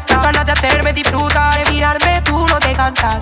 after. Ganas de hacerme disfrutar, de mirarme, tú no te cansas.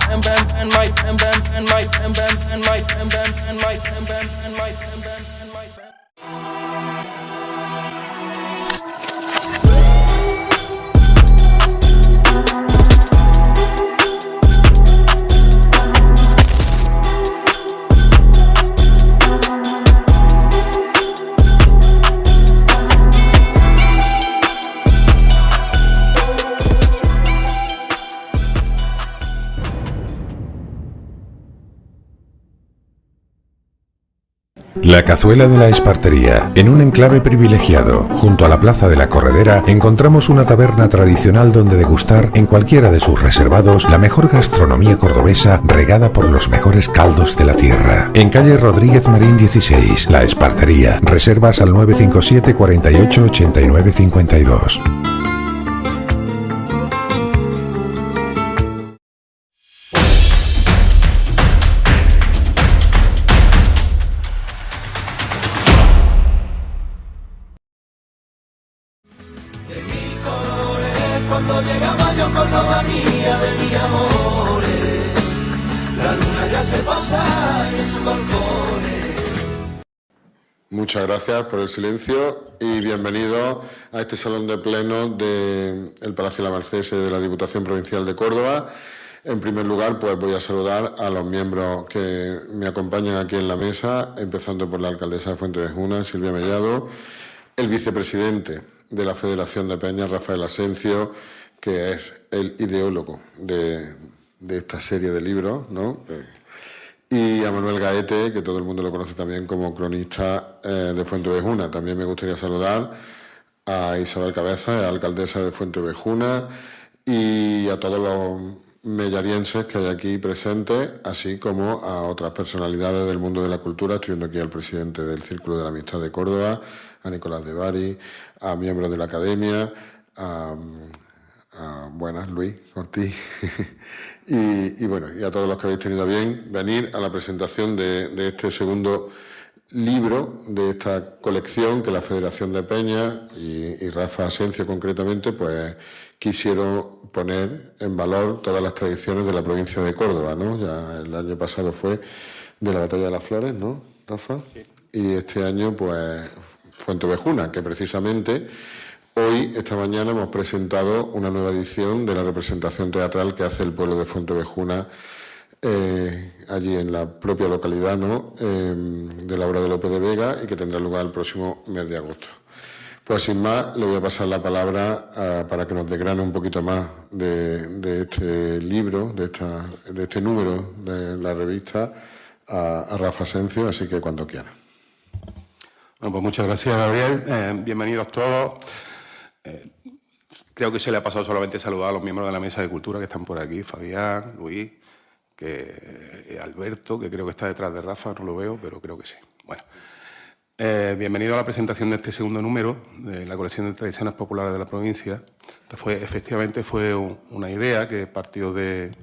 La Cazuela de la Espartería. En un enclave privilegiado, junto a la Plaza de la Corredera, encontramos una taberna tradicional donde degustar, en cualquiera de sus reservados, la mejor gastronomía cordobesa regada por los mejores caldos de la tierra. En calle Rodríguez Marín 16, La Espartería. Reservas al 957 48 89 52. Cuando llega mayo, Córdoba mía de mis amores, la luna ya se posa en sus balcones. Muchas gracias por el silencio y bienvenidos a este salón de pleno del Palacio de la Merced de la Diputación Provincial de Córdoba. En primer lugar, pues voy a saludar a los miembros que me acompañan aquí en la mesa, empezando por la alcaldesa de Fuentevejuna, Silvia Mellado, el vicepresidente de la Federación de Peñas, Rafael Asencio, que es el ideólogo de esta serie de libros, ¿no? Y a Manuel Gaete, que todo el mundo lo conoce también como cronista de Fuentevejuna. También me gustaría saludar a Isabel Cabeza, alcaldesa de Fuentevejuna, y a todos los mellarienses que hay aquí presentes, así como a otras personalidades del mundo de la cultura. Estoy viendo aquí al presidente del Círculo de la Amistad de Córdoba, a Nicolás de Bari, a miembros de la Academia, a buenas, Luis Ortiz, y bueno, y a todos los que habéis tenido a bien venir a la presentación de este segundo libro de esta colección que la Federación de Peñas y Rafa Asencio concretamente pues quisieron poner en valor todas las tradiciones de la provincia de Córdoba, ¿no? Ya el año pasado fue de la Batalla de las Flores, ¿no, Rafa? Sí. Y este año pues Fuentevejuna, que precisamente hoy, esta mañana, hemos presentado una nueva edición de la representación teatral que hace el pueblo de Fuentevejuna allí en la propia localidad, ¿no? De la obra de Lope de Vega y que tendrá lugar el próximo mes de agosto. Pues sin más, le voy a pasar la palabra para que nos desgrane un poquito más de este libro, de este número de la revista, a Rafa Asencio, así que cuando quiera. Bueno, pues muchas gracias, Gabriel. Bienvenidos todos. Creo que se le ha pasado solamente saludar a los miembros de la Mesa de Cultura que están por aquí, Fabián, Luis, Alberto, que creo que está detrás de Rafa, no lo veo, pero creo que sí. Bueno, bienvenido a la presentación de este segundo número de la colección de tradiciones populares de la provincia. Efectivamente fue una idea que partió de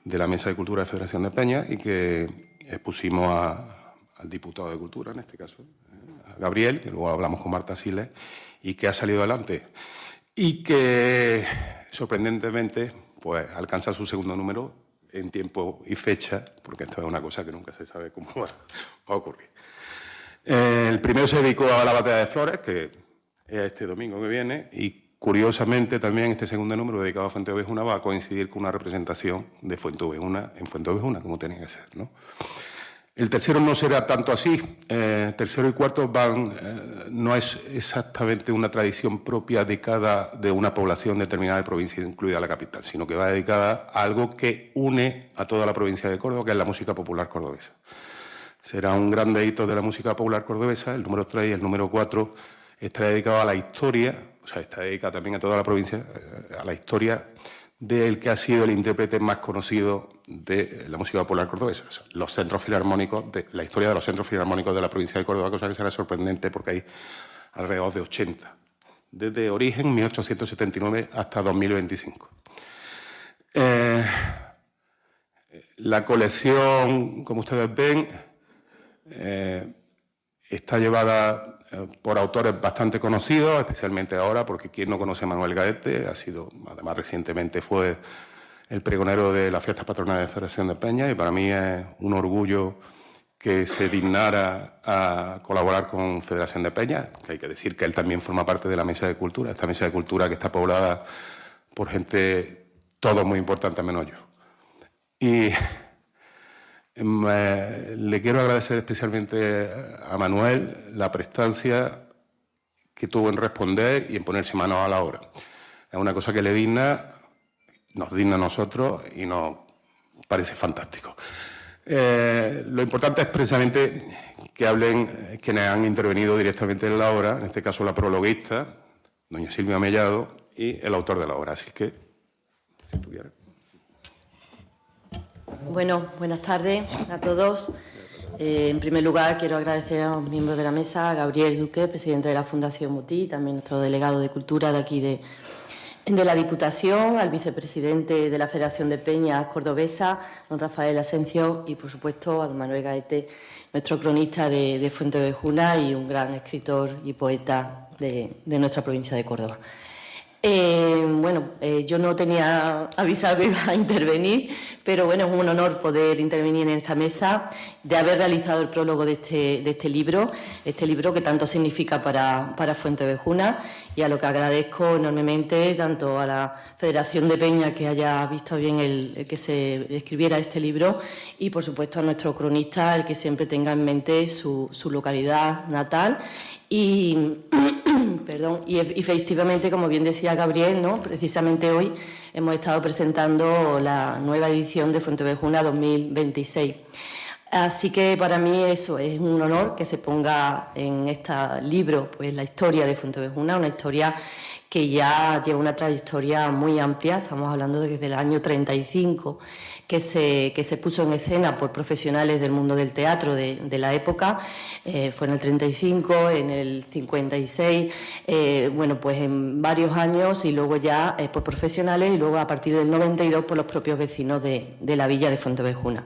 la Mesa de Cultura de Federación de Peñas y que expusimos al diputado de Cultura, en este caso, a Gabriel, que luego hablamos con Marta Siles, y que ha salido adelante y que, sorprendentemente, pues alcanza su segundo número en tiempo y fecha, porque esto es una cosa que nunca se sabe cómo va a ocurrir. El primero se dedicó a la Batalla de Flores, que es este domingo que viene, y curiosamente también este segundo número dedicado a Fuentevejuna va a coincidir con una representación de Fuentevejuna en Fuentevejuna, como tenía que ser, ¿no? El tercero no será tanto así. Tercero y cuarto no es exactamente una tradición propia de una población determinada de provincia, incluida la capital, sino que va dedicada a algo que une a toda la provincia de Córdoba, que es la música popular cordobesa. Será un gran hito de la música popular cordobesa. El número 3 y el número 4 estará dedicado a la historia, o sea, está dedicado también a toda la provincia, a la historia del que ha sido el intérprete más conocido de la música popular cordobesa, o sea, los centros filarmónicos, la historia de los centros filarmónicos de la provincia de Córdoba, cosa que será sorprendente porque hay alrededor de 80, desde origen 1879 hasta 2025. La colección, como ustedes ven, está llevada por autores bastante conocidos, especialmente ahora, porque quien no conoce a Manuel Gaete, además recientemente fue el pregonero de la fiesta patronal de Federación de Peñas, y para mí es un orgullo que se dignara a colaborar con Federación de Peñas, que hay que decir que él también forma parte de la Mesa de Cultura, esta Mesa de Cultura que está poblada por gente, todos muy importantes menos yo. Y le quiero agradecer especialmente a Manuel la prestancia que tuvo en responder y en ponerse manos a la obra. Es una cosa que le digna, nos digna a nosotros y nos parece fantástico. Lo importante es precisamente que hablen quienes han intervenido directamente en la obra, en este caso la prologuista, doña Silvia Mellado, y el autor de la obra. Así que, si tú quieres. Bueno, buenas tardes a todos. En primer lugar, quiero agradecer a los miembros de la mesa, a Gabriel Duque, presidente de la Fundación Mutí, también nuestro delegado de Cultura de aquí de la Diputación, al vicepresidente de la Federación de Peñas Cordobesa, don Rafael Asencio, y, por supuesto, a don Manuel Gaete, nuestro cronista de Fuentevejuna y un gran escritor y poeta de nuestra provincia de Córdoba. Yo no tenía avisado que iba a intervenir, pero bueno, es un honor poder intervenir en esta mesa, de haber realizado el prólogo de este libro que tanto significa para Fuentevejuna, y a lo que agradezco enormemente tanto a la Federación de Peñas que haya visto bien el que se escribiera este libro, y por supuesto a nuestro cronista, el que siempre tenga en mente su localidad natal. Y efectivamente, como bien decía Gabriel, ¿no?, precisamente hoy hemos estado presentando la nueva edición de Fuentevejuna 2026. Así que para mí eso es un honor que se ponga en este libro pues la historia de Fuentevejuna, una historia que ya lleva una trayectoria muy amplia. Estamos hablando de desde el año 35 que se puso en escena por profesionales del mundo del teatro de la época. Fue en el 35, en el 56, pues en varios años, y luego ya por profesionales, y luego a partir del 92 por los propios vecinos de la villa de Fuentevejuna.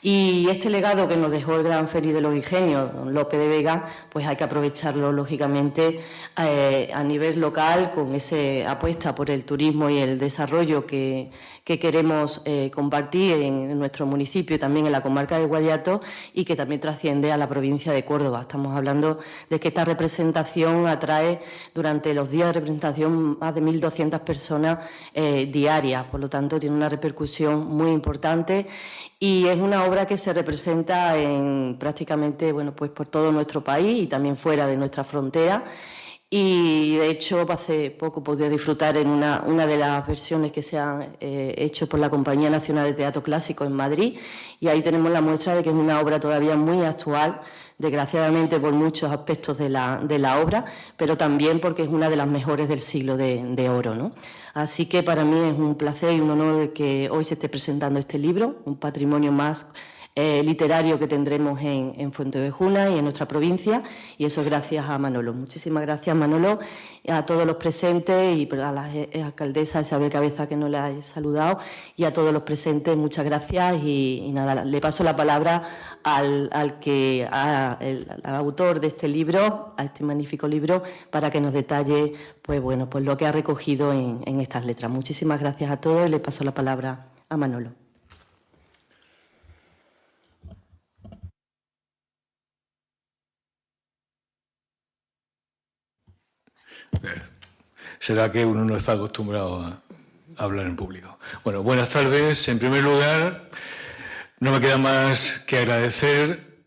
Y este legado que nos dejó el gran Félix de los Ingenios, don Lope de Vega, pues hay que aprovecharlo, lógicamente, a nivel local, con esa apuesta por el turismo y el desarrollo que queremos compartir en nuestro municipio y también en la comarca de Guadiato, y que también trasciende a la provincia de Córdoba. Estamos hablando de que esta representación atrae durante los días de representación más de 1.200 personas diarias, por lo tanto tiene una repercusión muy importante, y es una obra que se representa en prácticamente pues por todo nuestro país y también fuera de nuestra frontera. Y de hecho hace poco pude disfrutar en una de las versiones que se han hecho por la Compañía Nacional de Teatro Clásico en Madrid, y ahí tenemos la muestra de que es una obra todavía muy actual, desgraciadamente por muchos aspectos de la obra, pero también porque es una de las mejores del siglo de oro, ¿no? Así que para mí es un placer y un honor que hoy se esté presentando este libro, un patrimonio más literario que tendremos en Fuentevejuna y en nuestra provincia, y eso es gracias a Manolo. Muchísimas gracias, Manolo, a todos los presentes, y a la alcaldesa Isabel Cabeza, que no la he saludado, y a todos los presentes, muchas gracias. Y nada, le paso la palabra al autor de este libro, a este magnífico libro, para que nos detalle pues lo que ha recogido en estas letras. Muchísimas gracias a todos, y le paso la palabra a Manolo. Será que uno no está acostumbrado a hablar en público. Bueno, buenas tardes. En primer lugar, no me queda más que agradecer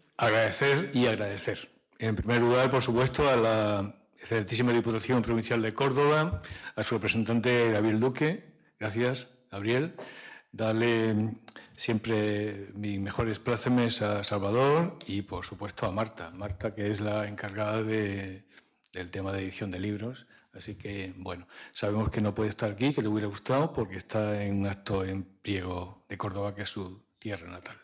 y agradecer. En primer lugar, por supuesto, a la excelentísima Diputación Provincial de Córdoba, a su representante Gabriel Duque. Gracias, Gabriel. Darle siempre mis mejores plácemes a Salvador y, por supuesto, a Marta. Marta, que es la encargada del tema de edición de libros. Así que, bueno, sabemos que no puede estar aquí, que le hubiera gustado, porque está en un acto en Priego de Córdoba, que es su tierra natal.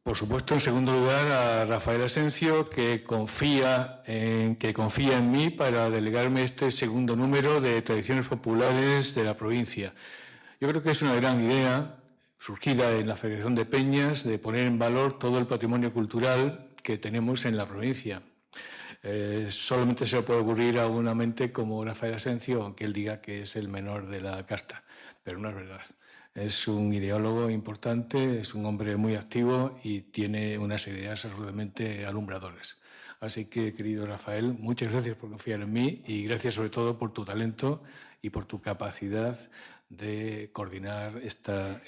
Por supuesto, en segundo lugar, a Rafael Asencio, que confía en mí para delegarme este segundo número de Tradiciones Populares de la provincia. Yo creo que es una gran idea, surgida en la Federación de Peñas, de poner en valor todo el patrimonio cultural que tenemos en la provincia. Solamente se le puede ocurrir a una mente como Rafael Asencio, aunque él diga que es el menor de la casta, pero no es verdad. Es un ideólogo importante, es un hombre muy activo y tiene unas ideas absolutamente alumbradoras. Así que, querido Rafael, muchas gracias por confiar en mí y gracias sobre todo por tu talento y por tu capacidad de coordinar esta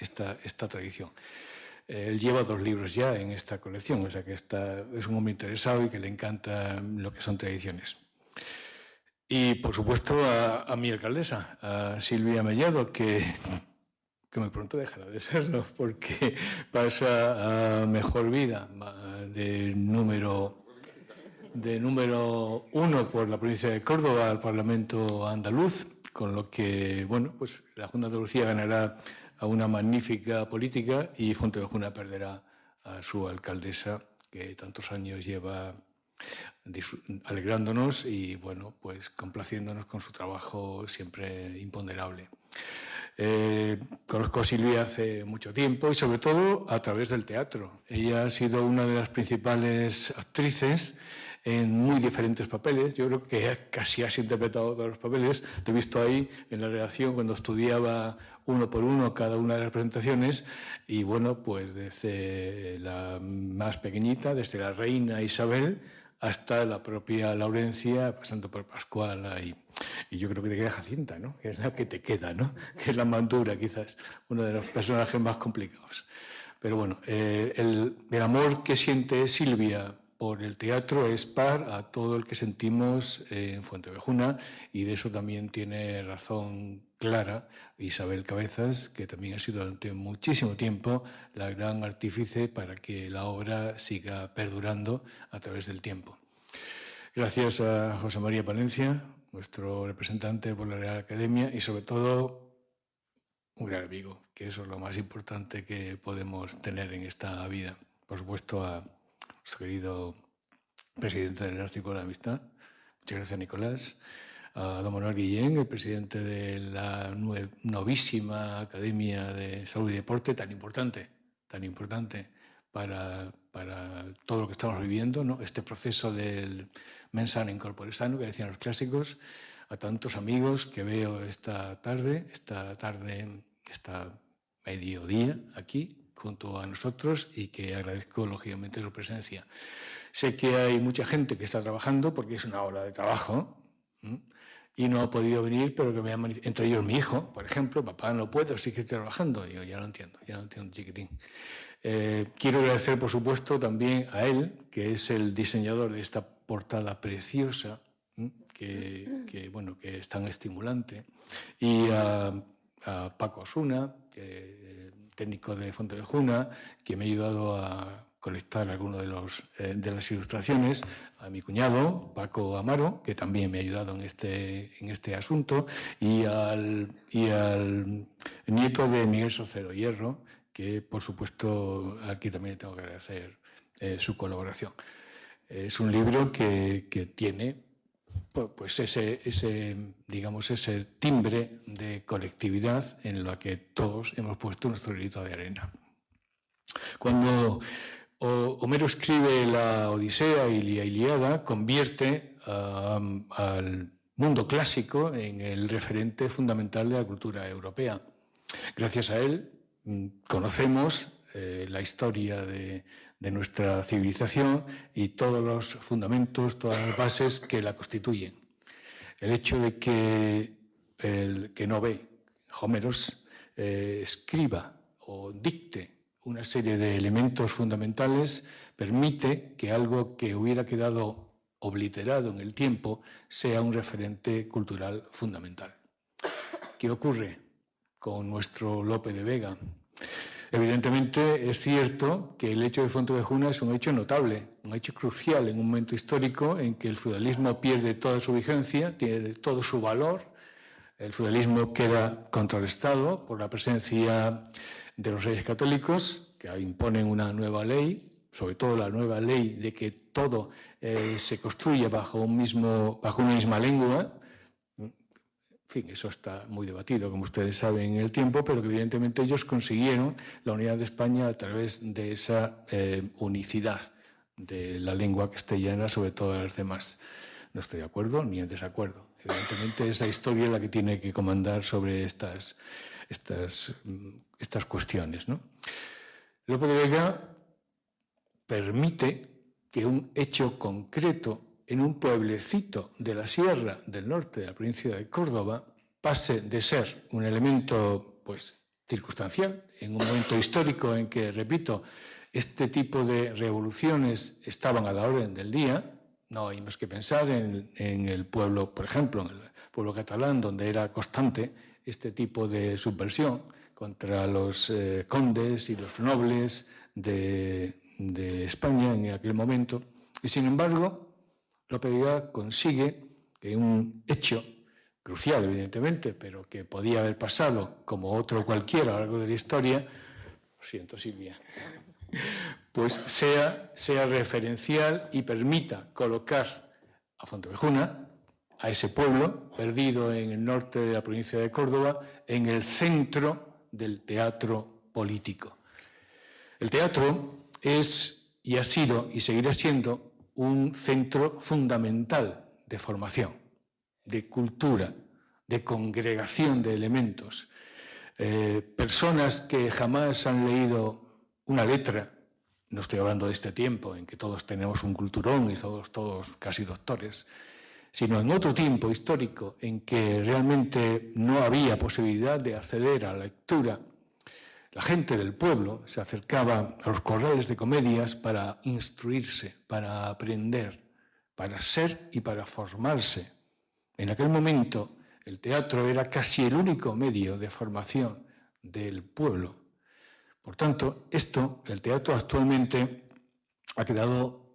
tradición. Él lleva 2 libros ya en esta colección, o sea que es un hombre interesado y que le encanta lo que son tradiciones. Y, por supuesto, a mi alcaldesa, a Silvia Mellado, que muy pronto dejará de serlo, porque pasa a mejor vida de número 1 por la provincia de Córdoba al Parlamento andaluz, con lo que, bueno, pues la Junta de Andalucía ganará a una magnífica política y Fuentevejuna perderá a su alcaldesa, que tantos años lleva alegrándonos y, bueno, pues complaciéndonos con su trabajo siempre imponderable. Conozco a Silvia hace mucho tiempo y sobre todo a través del teatro. Ella ha sido una de las principales actrices en muy diferentes papeles. Yo creo que casi has interpretado todos los papeles. Te he visto ahí en la redacción cuando estudiaba uno por uno cada una de las presentaciones y, bueno, pues desde la más pequeñita, desde la reina Isabel hasta la propia Laurencia, pasando por Pascuala y yo creo que te queda Jacinta, ¿no? Que es la que te queda, ¿no? Que es la más dura, quizás, uno de los personajes más complicados. Pero bueno, el amor que siente Silvia por el teatro es par a todo el que sentimos en Fuentevejuna y de eso también tiene razón clara Isabel Cabezas, que también ha sido durante muchísimo tiempo la gran artífice para que la obra siga perdurando a través del tiempo. Gracias a José María Palencia, nuestro representante por la Real Academia y sobre todo un gran amigo, que eso es lo más importante que podemos tener en esta vida. Por supuesto a nuestro querido presidente del Artículo de la Amistad, muchas gracias Nicolás, a don Manuel Guillén, el presidente de la novísima Academia de Salud y Deporte, tan importante para todo lo que estamos viviendo, ¿no? Este proceso del mens sana in corpore sano, que decían los clásicos, a tantos amigos que veo esta mediodía aquí, junto a nosotros y que agradezco lógicamente su presencia. Sé que hay mucha gente que está trabajando porque es una hora de trabajo y no ha podido venir, pero que me han manifestado, entre ellos mi hijo, por ejemplo, papá no puedo, sí que estoy trabajando. Digo, ya lo entiendo, chiquitín. Quiero agradecer, por supuesto, también a él, que es el diseñador de esta portada preciosa, que es tan estimulante, y a Paco Osuna, técnico de Fuentevejuna, que me ha ayudado a colectar algunas de las ilustraciones, a mi cuñado, Paco Amaro, que también me ha ayudado en este asunto, y al nieto de Miguel Socero Hierro, que por supuesto aquí también tengo que agradecer su colaboración. Es un libro que tiene pues ese timbre de colectividad en la que todos hemos puesto nuestro granito de arena. Cuando Homero escribe la Odisea y la Ilíada, convierte al mundo clásico en el referente fundamental de la cultura europea. Gracias a él conocemos la historia de nuestra civilización y todos los fundamentos, todas las bases que la constituyen. El hecho de que el que no ve, Homeros, escriba o dicte una serie de elementos fundamentales permite que algo que hubiera quedado obliterado en el tiempo sea un referente cultural fundamental. ¿Qué ocurre con nuestro Lope de Vega? Evidentemente es cierto que el hecho de Fuentevejuna es un hecho notable, un hecho crucial en un momento histórico en que el feudalismo pierde toda su vigencia, tiene todo su valor. El feudalismo queda contrarrestado por la presencia de los reyes católicos, que imponen una nueva ley, sobre todo la nueva ley de que todo se construye bajo una misma lengua. En fin, eso está muy debatido, como ustedes saben, en el tiempo, pero que evidentemente ellos consiguieron la unidad de España a través de esa unicidad de la lengua castellana sobre todas las demás. No estoy de acuerdo ni en desacuerdo. Evidentemente es la historia la que tiene que comandar sobre estas cuestiones, ¿no? Lope de Vega permite que un hecho concreto en un pueblecito de la Sierra del Norte de la provincia de Córdoba pase de ser un elemento circunstancial, en un momento histórico en que, repito, este tipo de revoluciones estaban a la orden del día. No hay más que pensar en el pueblo, por ejemplo, en el pueblo catalán, donde era constante este tipo de subversión contra los condes y los nobles de España en aquel momento. Y sin embargo, Lope de Vega consigue que un hecho crucial, evidentemente, pero que podía haber pasado como otro cualquiera a lo largo de la historia, lo siento, Silvia, pues sea referencial y permita colocar a Fontevejuna, a ese pueblo perdido en el norte de la provincia de Córdoba, en el centro del teatro político. El teatro es y ha sido y seguirá siendo un centro fundamental de formación, de cultura, de congregación de elementos. Personas que jamás han leído una letra, no estoy hablando de este tiempo en que todos tenemos un culturón y todos casi doctores, sino en otro tiempo histórico en que realmente no había posibilidad de acceder a la lectura. La gente del pueblo se acercaba a los corrales de comedias para instruirse, para aprender, para ser y para formarse. En aquel momento el teatro era casi el único medio de formación del pueblo. Por tanto, el teatro actualmente ha quedado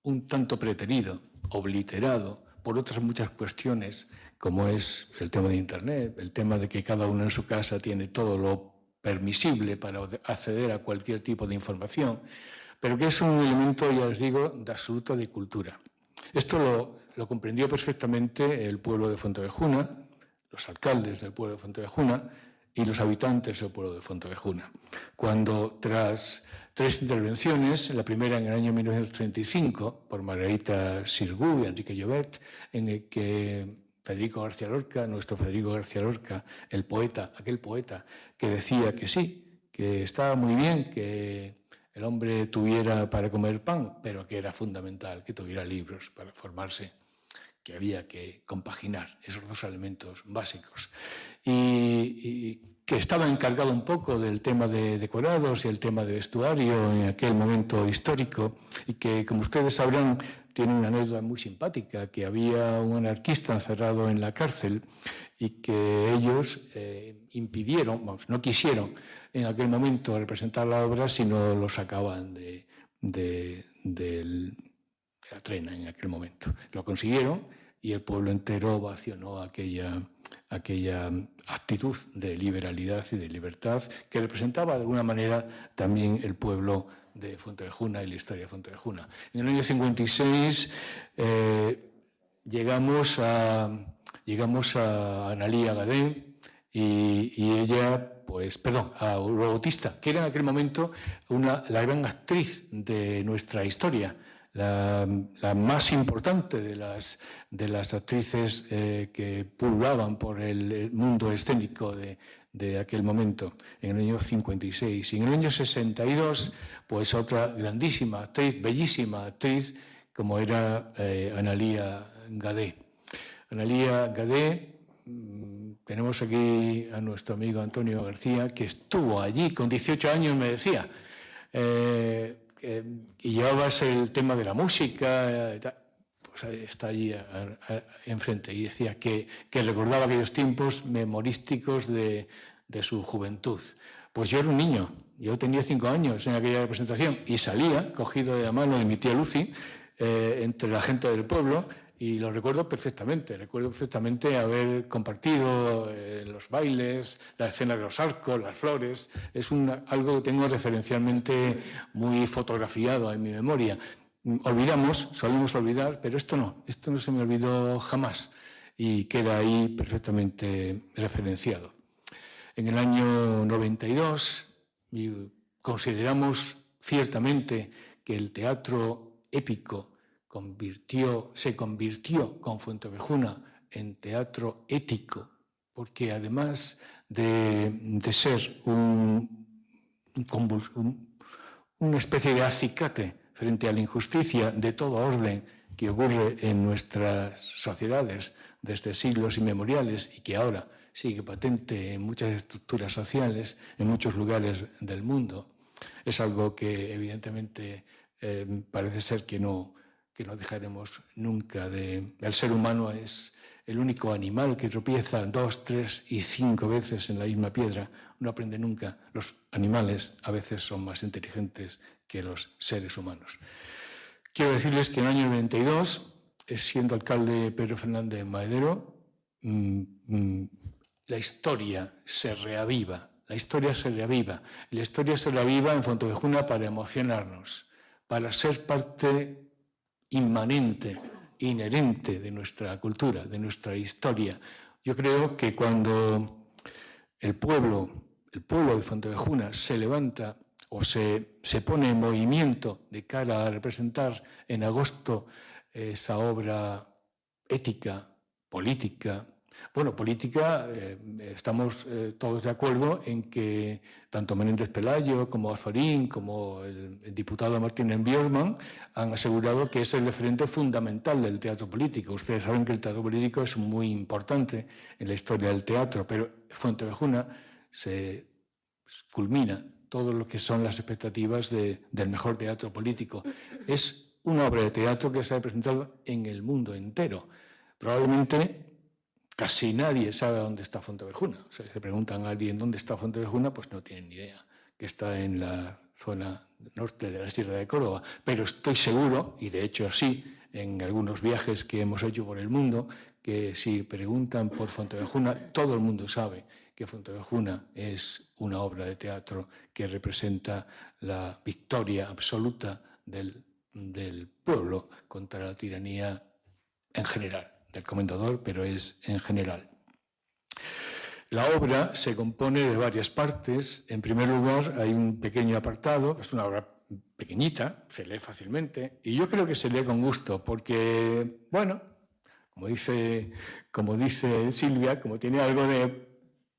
un tanto preterido, obliterado por otras muchas cuestiones, como es el tema de Internet, el tema de que cada uno en su casa tiene todo lo permisible para acceder a cualquier tipo de información, pero que es un elemento, ya os digo, de absoluta de cultura. Esto lo comprendió perfectamente el pueblo de Fontevejuna, los alcaldes del pueblo de Fontevejuna y los habitantes del pueblo de Fontevejuna, cuando tras 3 intervenciones, la primera en el año 1935 por Margarita Xirgu y Enrique Llobet, en el que Federico García Lorca, nuestro Federico García Lorca, el poeta, aquel poeta que decía que sí, que estaba muy bien que el hombre tuviera para comer pan, pero que era fundamental que tuviera libros para formarse, que había que compaginar esos dos elementos básicos. Y que estaba encargado un poco del tema de decorados y el tema de vestuario en aquel momento histórico, y que, como ustedes sabrán, tiene una anécdota muy simpática, que había un anarquista encerrado en la cárcel y que ellos impidieron, no quisieron en aquel momento representar la obra, sino lo sacaban de la trena en aquel momento. Lo consiguieron y el pueblo entero ovacionó aquella actitud de liberalidad y de libertad que representaba de alguna manera también el pueblo de Fontevejuna y la historia de Fontevejuna. En el año 56 llegamos a Analía Gadé y ella, a Aurora Bautista, que era en aquel momento la gran actriz de nuestra historia, la más importante de las actrices que pululaban por el mundo escénico de aquel momento, en el año 56. Y en el año 62, otra grandísima actriz, bellísima actriz, como era Analía Gadé. Analía Gadé, tenemos aquí a nuestro amigo Antonio García, que estuvo allí con 18 años, me decía, y llevabas el tema de la música, está allí enfrente, y decía que recordaba aquellos tiempos memorísticos de su juventud. Pues yo era un niño, yo tenía 5 años en aquella representación y salía cogido de la mano de mi tía Lucy entre la gente del pueblo, y lo recuerdo perfectamente haber compartido los bailes, la escena de los arcos, las flores. Es algo que tengo referencialmente muy fotografiado en mi memoria. Solemos olvidar, pero esto no se me olvidó jamás y queda ahí perfectamente referenciado. En el año 92 consideramos ciertamente que el teatro épico se convirtió con Fuentevejuna en teatro ético, porque además de ser una especie de acicate frente a la injusticia de todo orden que ocurre en nuestras sociedades desde siglos inmemoriales y que ahora sigue patente en muchas estructuras sociales, en muchos lugares del mundo, es algo que evidentemente parece ser que no dejaremos nunca de... El ser humano es el único animal que tropieza 2, 3 y 5 veces en la misma piedra. No aprende nunca. Los animales a veces son más inteligentes que los seres humanos. Quiero decirles que en el año 92, siendo alcalde Pedro Fernández Maedero, la historia se reaviva. La historia se reaviva. Y la historia se reaviva en Fuentevejuna para emocionarnos, para ser parte inmanente, inherente de nuestra cultura, de nuestra historia. Yo creo que cuando el pueblo de Fuentevejuna se levanta o se pone en movimiento de cara a representar en agosto esa obra ética, política. Bueno, política, estamos todos de acuerdo en que tanto Menéndez Pelayo como Azorín, como el diputado Martín Björkman han asegurado que es el referente fundamental del teatro político. Ustedes saben que el teatro político es muy importante en la historia del teatro, pero Fuentevejuna se culmina todo lo que son las expectativas del mejor teatro político. Es una obra de teatro que se ha presentado en el mundo entero. Probablemente casi nadie sabe dónde está Fuentevejuna. O sea, si le preguntan a alguien dónde está Fuentevejuna, pues no tienen ni idea, que está en la zona norte de la Sierra de Córdoba. Pero estoy seguro, y de hecho así, en algunos viajes que hemos hecho por el mundo, que si preguntan por Fuentevejuna, todo el mundo sabe que Fuentevejuna es una obra de teatro que representa la victoria absoluta del pueblo contra la tiranía en general, del comendador, pero es en general. La obra se compone de varias partes. En primer lugar, hay un pequeño apartado, es una obra pequeñita, se lee fácilmente, y yo creo que se lee con gusto, porque, bueno, como dice Silvia, como tiene algo de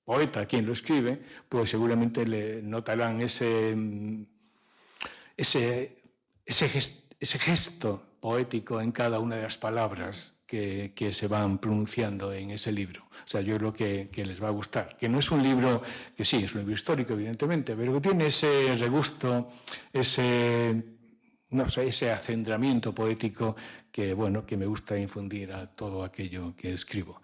poeta quien lo escribe, pues seguramente le notarán ese gesto poético en cada una de las palabras que se van pronunciando en ese libro. O sea, yo creo que les va a gustar. Que no es un libro, que sí, es un libro histórico, evidentemente, pero que tiene ese regusto, ese acendramiento poético que, bueno, que me gusta infundir a todo aquello que escribo.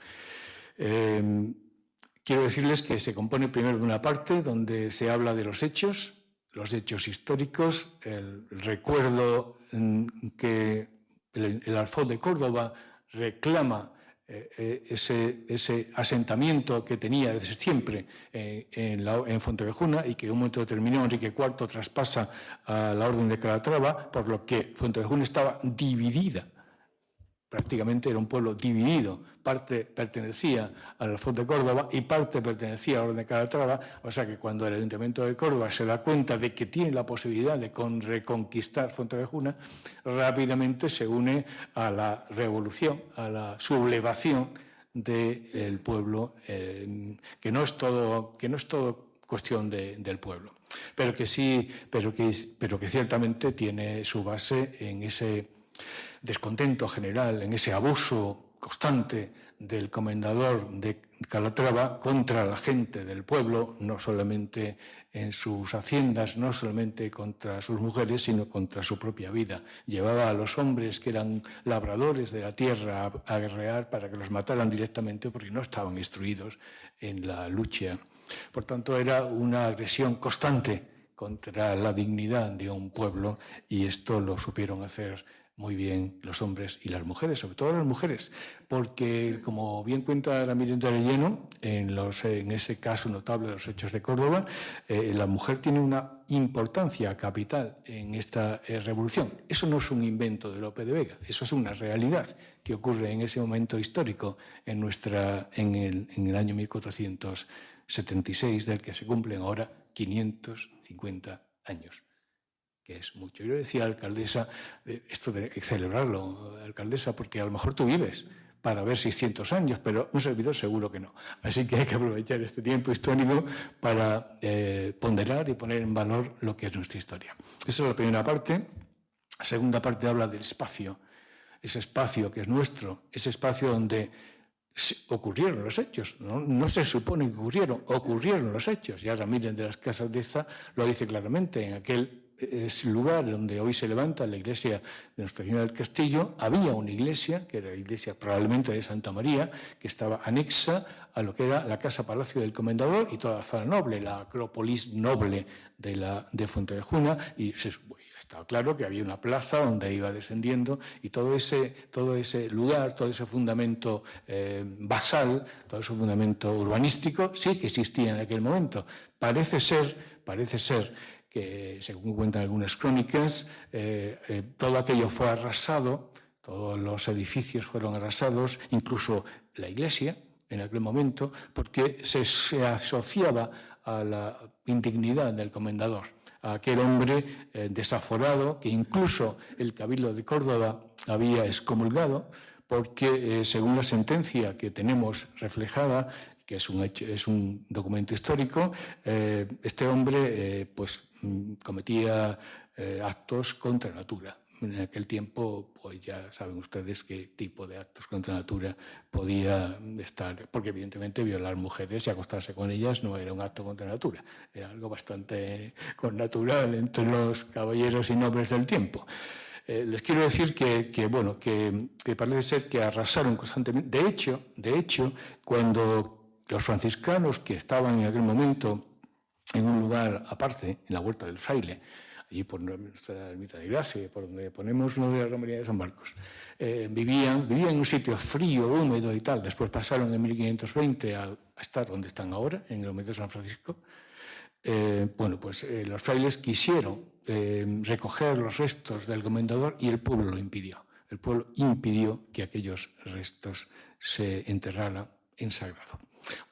Quiero decirles que se compone primero de una parte donde se habla de los hechos históricos, el recuerdo que el Alfoz de Córdoba reclama ese asentamiento que tenía desde siempre en Fuentevejuna y que en un momento determinado Enrique IV traspasa a la Orden de Calatrava, por lo que Fuentevejuna estaba dividida. Prácticamente era un pueblo dividido. Parte pertenecía al Alfoz de Córdoba y parte pertenecía a la Orden de Calatrava. O sea que cuando el Ayuntamiento de Córdoba se da cuenta de que tiene la posibilidad de reconquistar Fuentevejuna, rápidamente se une a la revolución, a la sublevación del pueblo, que no es todo cuestión del pueblo, pero que ciertamente tiene su base en ese descontento general, en ese abuso constante del comendador de Calatrava contra la gente del pueblo, no solamente en sus haciendas, no solamente contra sus mujeres, sino contra su propia vida. Llevaba a los hombres que eran labradores de la tierra a guerrear para que los mataran directamente porque no estaban instruidos en la lucha. Por tanto, era una agresión constante contra la dignidad de un pueblo y esto lo supieron hacer muy bien los hombres y las mujeres, sobre todo las mujeres, porque, como bien cuenta Ramírez de Arellano, en ese caso notable de los hechos de Córdoba, la mujer tiene una importancia capital en esta revolución. Eso no es un invento de Lope de Vega, eso es una realidad que ocurre en ese momento histórico en el año 1476, del que se cumplen ahora 550 años. que es mucho. Yo le decía a la alcaldesa, esto de celebrarlo, alcaldesa, porque a lo mejor tú vives para ver 600 años, pero un servidor seguro que no. Así que hay que aprovechar este tiempo histórico para ponderar y poner en valor lo que es nuestra historia. Esa es la primera parte. La segunda parte habla del espacio, ese espacio que es nuestro, ese espacio donde ocurrieron los hechos. No se supone que ocurrieron los hechos. Y ahora miren de las Casas de Eza, lo dice claramente, en aquel lugar donde hoy se levanta la iglesia de Nuestra Señora del Castillo, había una iglesia, que era la iglesia probablemente de Santa María, que estaba anexa a lo que era la casa palacio del comendador y toda la zona noble, la acrópolis noble de Fuentevejuna, y estaba claro que había una plaza donde iba descendiendo y todo ese lugar, todo ese fundamento basal, todo ese fundamento urbanístico sí que existía en aquel momento. Parece ser que, según cuentan algunas crónicas, todo aquello fue arrasado, todos los edificios fueron arrasados, incluso la iglesia en aquel momento, porque se asociaba a la indignidad del comendador, a aquel hombre desaforado que incluso el Cabildo de Córdoba había excomulgado, porque según la sentencia que tenemos reflejada, que es un documento histórico, este hombre cometía actos contra natura. En aquel tiempo, pues ya saben ustedes qué tipo de actos contra natura podía estar, porque evidentemente violar mujeres y acostarse con ellas no era un acto contra natura, era algo bastante connatural entre los caballeros y nobles del tiempo. Les quiero decir que parece ser que arrasaron constantemente. De hecho, cuando los franciscanos que estaban en aquel momento en un lugar aparte, en la Huerta del Fraile, allí por nuestra ermita de Gracia, por donde ponemos lo de la Romería de San Marcos, vivían en un sitio frío, húmedo y tal. Después pasaron en 1520 a estar donde están ahora, en el Convento de San Francisco. Los frailes quisieron recoger los restos del comendador y el pueblo lo impidió. El pueblo impidió que aquellos restos se enterraran en sagrado.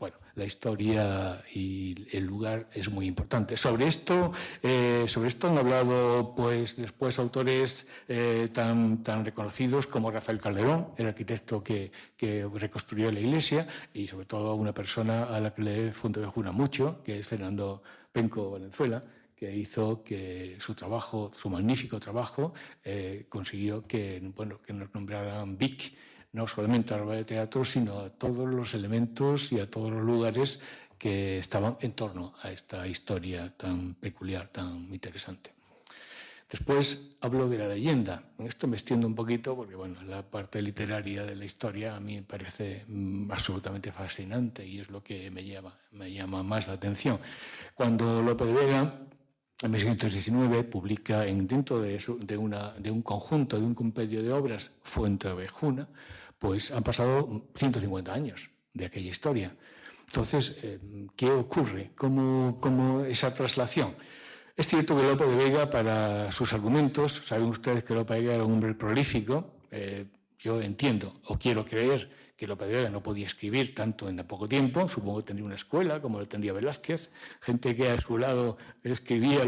Bueno, la historia y el lugar es muy importante. Sobre esto han hablado después autores tan reconocidos como Rafael Calderón, el arquitecto que reconstruyó la iglesia, y sobre todo una persona a la que le Fuentevejuna mucho, que es Fernando Penco Valenzuela, que hizo que su magnífico trabajo, consiguió que nos nombraran Vic, no solamente a la obra de teatro, sino a todos los elementos y a todos los lugares que estaban en torno a esta historia tan peculiar, tan interesante. Después hablo de la leyenda. En esto me extiendo un poquito porque la parte literaria de la historia a mí me parece absolutamente fascinante y es lo que me llama más la atención. Cuando Lope de Vega, en 1619, publica dentro de un conjunto, de un compendio de obras, Fuentevejuna, pues han pasado 150 años de aquella historia. Entonces, ¿qué ocurre? ¿Cómo esa traslación? Es cierto que Lope de Vega, para sus argumentos, saben ustedes que Lope de Vega era un hombre prolífico. Yo entiendo, o quiero creer, que Lope de Vega no podía escribir tanto en tan poco tiempo. Supongo que tendría una escuela, como lo tendría Velázquez, gente que a su lado escribía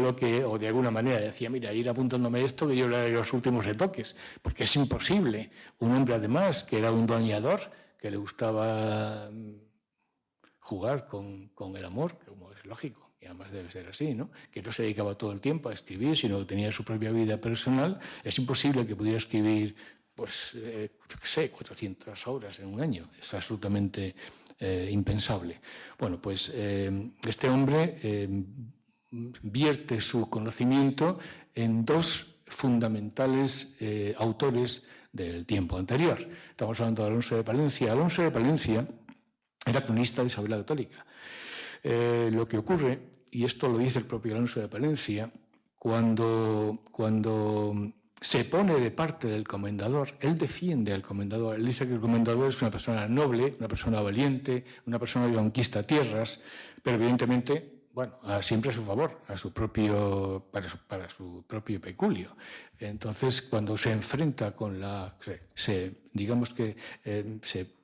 o de alguna manera decía, mira, ir apuntándome esto, que yo le haré los últimos retoques, porque es imposible. Un hombre, además, que era un doñador, que le gustaba jugar con el amor, como es lógico, y además debe ser así, ¿no? Que no se dedicaba todo el tiempo a escribir, sino que tenía su propia vida personal. Es imposible que pudiera escribir 400 obras en un año. Es absolutamente impensable. Bueno, pues este hombre vierte su conocimiento en dos fundamentales autores del tiempo anterior. Estamos hablando de Alonso de Palencia. Alonso de Palencia era cronista de Isabel la Católica. Lo que ocurre, y esto lo dice el propio Alonso de Palencia, cuando se pone de parte del comendador, él defiende al comendador, él dice que el comendador es una persona noble, una persona valiente, una persona que conquista tierras, pero evidentemente, siempre a su favor, para su propio peculio. Entonces, cuando se enfrenta con se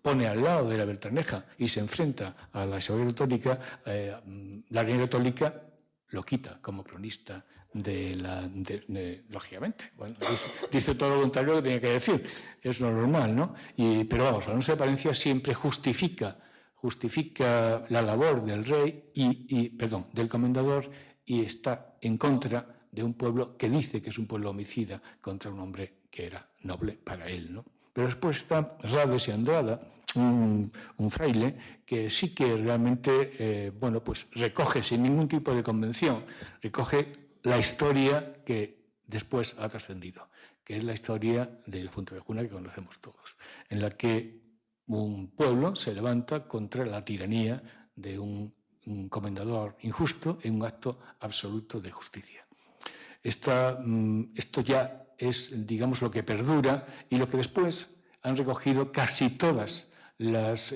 pone al lado de la Beltraneja y se enfrenta a la Isabel Católica, la Reina Católica lo quita como cronista lógicamente. Bueno, dice todo lo contrario que tenía que decir, es lo normal, ¿no? Pero vamos, la anuncia de Palencia siempre justifica la labor del rey del comendador, y está en contra de un pueblo que dice que es un pueblo homicida contra un hombre que era noble para él, ¿no? Pero después está Rades y Andrada, un fraile que sí que realmente pues recoge sin ningún tipo de convención, recoge la historia que después ha trascendido, que es la historia del Fuentevejuna que conocemos todos, en la que un pueblo se levanta contra la tiranía de un comendador injusto en un acto absoluto de justicia. Esto ya es, digamos, lo que perdura y lo que después han recogido casi todas las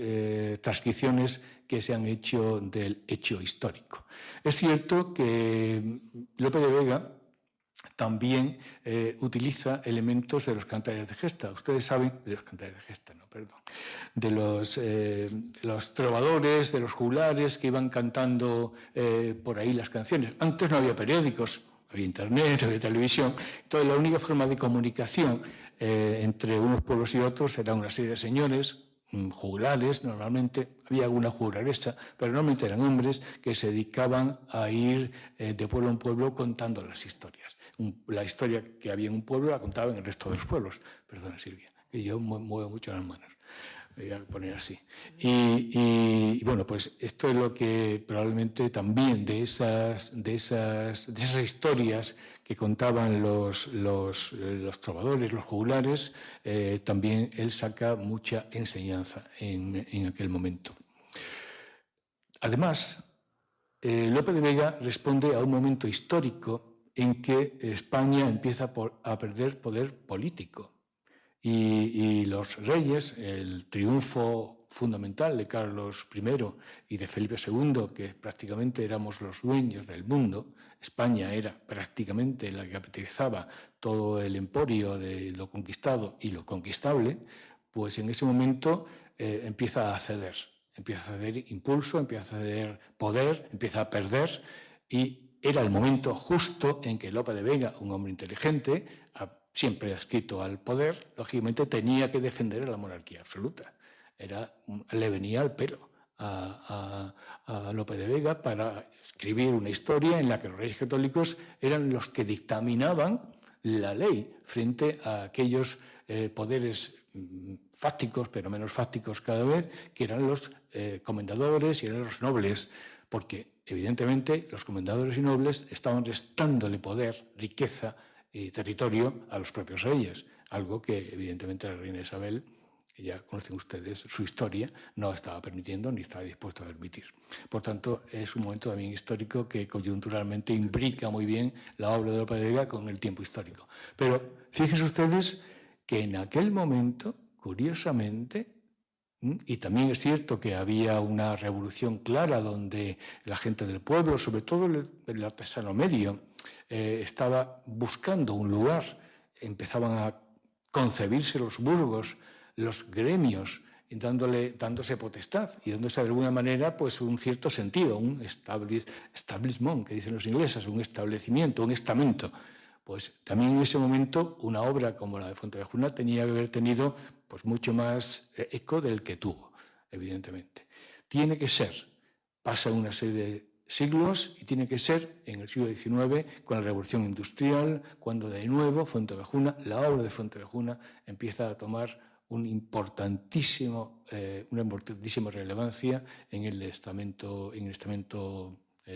transcripciones que se han hecho del hecho histórico. Es cierto que Lope de Vega también utiliza elementos de los cantares de gesta. Ustedes saben, de los cantares de gesta, no, perdón, de los trovadores, de los juglares que iban cantando por ahí las canciones. Antes no había periódicos, había internet, no había televisión. Entonces la única forma de comunicación entre unos pueblos y otros era una serie de señores, juglares, normalmente había alguna juglaresa, pero normalmente eran hombres que se dedicaban a ir de pueblo en pueblo contando las historias. La historia que había en un pueblo la contaban en el resto de los pueblos. Perdona, Silvia, que yo muevo mucho las manos. Me voy a poner así. Y bueno, pues esto es lo que probablemente también de esas historias que contaban los trovadores, los juglares, también él saca mucha enseñanza en aquel momento. Además, Lope de Vega responde a un momento histórico en que España empieza a perder poder político. Y los reyes, el triunfo fundamental de Carlos I y de Felipe II, que prácticamente éramos los dueños del mundo, España era prácticamente la que capitalizaba todo el emporio de lo conquistado y lo conquistable, pues en ese momento empieza a ceder impulso, empieza a ceder poder, empieza a perder, y era el momento justo en que Lope de Vega, un hombre inteligente, siempre adscrito al poder, lógicamente tenía que defender a la monarquía absoluta. Le venía al pelo a Lope de Vega para escribir una historia en la que los reyes católicos eran los que dictaminaban la ley frente a aquellos poderes fácticos, pero menos fácticos cada vez, que eran los comendadores y eran los nobles, porque evidentemente los comendadores y nobles estaban restándole poder, riqueza y territorio a los propios reyes, algo que evidentemente la reina Isabel, que ya conocen ustedes su historia, no estaba permitiendo ni estaba dispuesto a permitir. Por tanto, es un momento también histórico que coyunturalmente imbrica muy bien la obra de Lope de Vega con el tiempo histórico. Pero fíjense ustedes que en aquel momento, curiosamente, y también es cierto que había una revolución clara donde la gente del pueblo, sobre todo el artesano medio, estaba buscando un lugar, empezaban a concebirse los burgos, los gremios, dándose potestad y dándose de alguna manera pues un cierto sentido, un establishment, que dicen los ingleses, un establecimiento, un estamento. Pues también en ese momento una obra como la de Fuentevejuna tenía que haber tenido pues mucho más eco del que tuvo, evidentemente. Tiene que ser, pasa una serie de siglos y tiene que ser en el siglo XIX, con la Revolución Industrial, cuando de nuevo Fuentevejuna, la obra de Fuentevejuna, empieza a tomar una importantísima relevancia en el estamento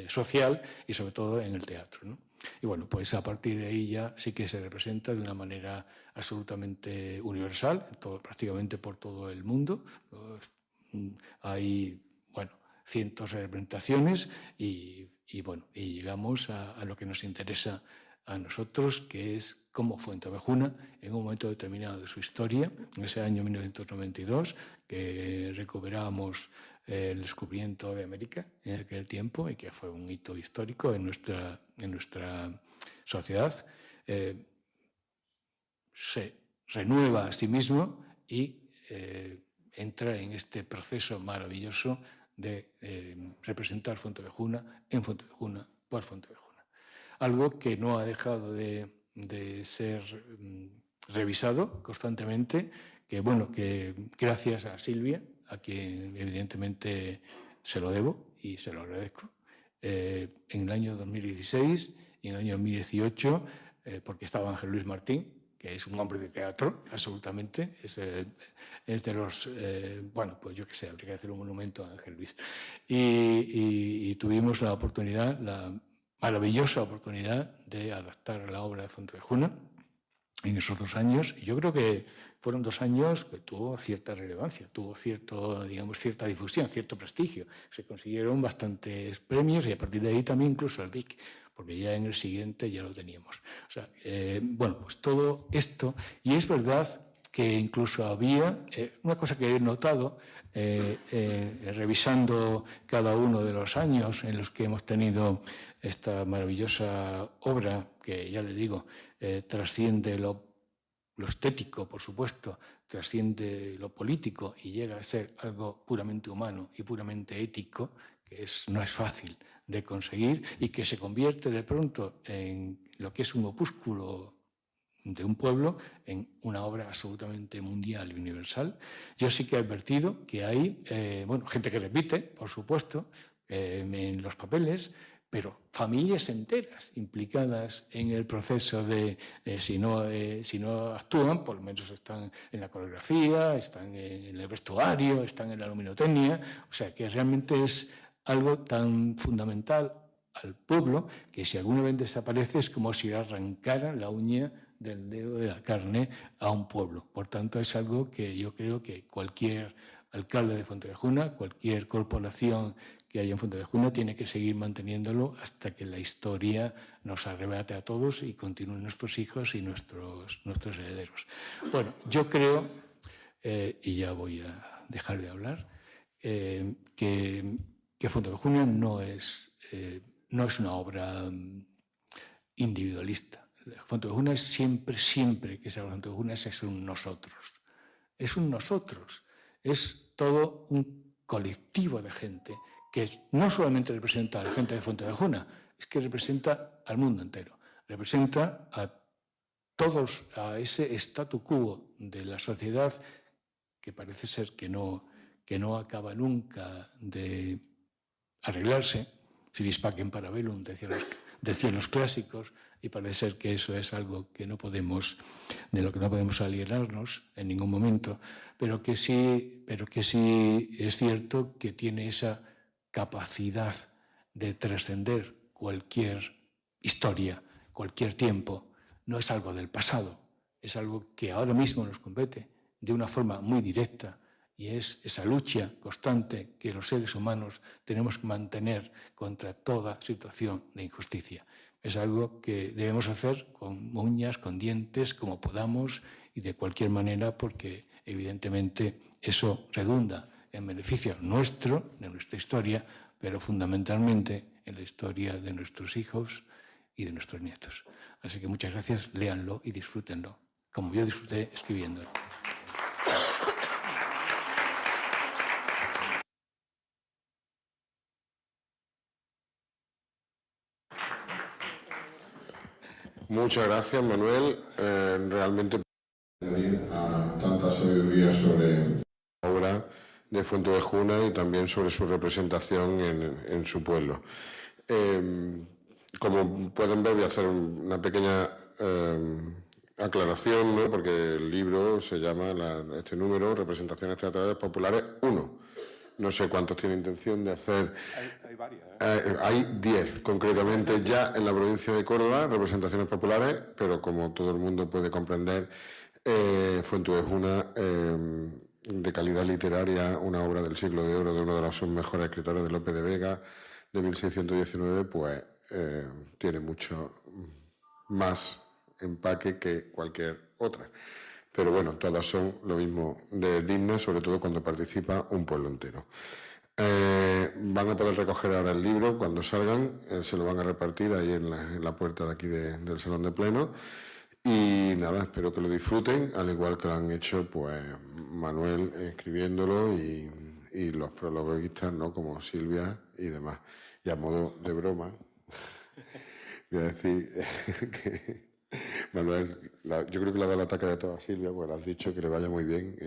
social y sobre todo en el teatro, ¿no? Y bueno, pues a partir de ahí ya sí que se representa de una manera absolutamente universal, prácticamente por todo el mundo. Hay, cientos de representaciones y llegamos a lo que nos interesa a nosotros, que es cómo Fuentevejuna, en un momento determinado de su historia, en ese año 1992, que recuperábamos el descubrimiento de América en aquel tiempo y que fue un hito histórico en nuestra sociedad, se renueva a sí mismo y entra en este proceso maravilloso de representar Fuentevejuna en Fuentevejuna por Fuentevejuna. algo que no ha dejado de ser revisado constantemente, que gracias a Silvia, a quien evidentemente se lo debo y se lo agradezco, en el año 2016 y en el año 2018, porque estaba Ángel Luis Martín, que es un hombre de teatro, absolutamente, es de los, pues yo qué sé, habría que hacer un monumento a Ángel Luis. Y tuvimos la oportunidad, la maravillosa oportunidad de adaptar la obra de Fontevejuna en esos 2 años. Y yo creo que fueron 2 años que tuvo cierta relevancia, tuvo cierta difusión, cierto prestigio. Se consiguieron bastantes premios y a partir de ahí también incluso el Vic, porque ya en el siguiente ya lo teníamos. O sea, pues todo esto, y es verdad que incluso había una cosa que he notado revisando cada uno de los años en los que hemos tenido esta maravillosa obra, que ya le digo, trasciende lo estético, por supuesto, trasciende lo político y llega a ser algo puramente humano y puramente ético, que no es fácil de conseguir y que se convierte de pronto en lo que es un opúsculo de un pueblo en una obra absolutamente mundial y universal. Yo sí que he advertido que hay gente que repite, por supuesto, en los papeles, pero familias enteras implicadas en el proceso de, si no actúan, por lo menos están en la coreografía, están en el vestuario, están en la luminotecnia. O sea, que realmente es algo tan fundamental al pueblo que si alguna vez desaparece es como si arrancaran la uña del dedo de la carne a un pueblo. Por tanto, es algo que yo creo que cualquier alcalde de Fontevejuna, cualquier corporación que haya en Fontevejuna, tiene que seguir manteniéndolo hasta que la historia nos arrebate a todos y continúen nuestros hijos y nuestros herederos. Bueno, yo creo, y ya voy a dejar de hablar, que Fontevejuna no es una obra individualista. Fontevejuna es siempre que se habla de Fontevejuna es un nosotros. Es un nosotros. Es todo un colectivo de gente que no solamente representa a la gente de Fontevejuna, es que representa al mundo entero. Representa a todos, a ese statu quo de la sociedad que parece ser que no acaba nunca de arreglarse. Si vis pacem para bellum, decían los clásicos, y parece ser que eso es algo de lo que no podemos alienarnos en ningún momento, pero que sí es cierto que tiene esa capacidad de trascender cualquier historia, cualquier tiempo. No es algo del pasado, es algo que ahora mismo nos compete de una forma muy directa. Y es esa lucha constante que los seres humanos tenemos que mantener contra toda situación de injusticia. Es algo que debemos hacer con uñas, con dientes, como podamos y de cualquier manera, porque evidentemente eso redunda en beneficio nuestro, de nuestra historia, pero fundamentalmente en la historia de nuestros hijos y de nuestros nietos. Así que muchas gracias, léanlo y disfrútenlo, como yo disfruté escribiéndolo. Muchas gracias, Manuel. Realmente a tanta sabiduría sobre la obra de Fontevejuna y también sobre su representación en su pueblo. Como pueden ver, voy a hacer una pequeña aclaración, ¿no? Porque el libro se llama, este número, Representaciones Teatrales Populares 1. No sé cuántos tiene intención de hacer. Hay varias. Hay 10, concretamente, ya en la provincia de Córdoba, representaciones populares, pero como todo el mundo puede comprender, Fontevejuna, de calidad literaria, una obra del siglo de oro de uno de sus mejores escritores, de Lope de Vega, de 1619, pues tiene mucho más empaque que cualquier otra. Pero bueno, todas son lo mismo de dignas, sobre todo cuando participa un pueblo entero. Van a poder recoger ahora el libro cuando salgan, se lo van a repartir ahí en la puerta de aquí del Salón de Pleno. Y nada, espero que lo disfruten, al igual que lo han hecho pues Manuel escribiéndolo y los prologuistas, ¿no? Como Silvia y demás. Y a modo de broma, Voy a decir que Manuel, yo creo que le ha dado el ataque de todo a Silvia, porque le has dicho que le vaya muy bien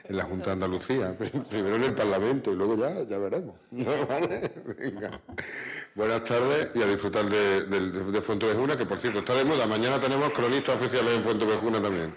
en la Junta de Andalucía, primero en el Parlamento y luego ya veremos. ¿No? ¿Vale? Venga. Buenas tardes y a disfrutar de Fuentevejuna, que por cierto está de moda. Mañana tenemos cronistas oficiales en Fuentevejuna también.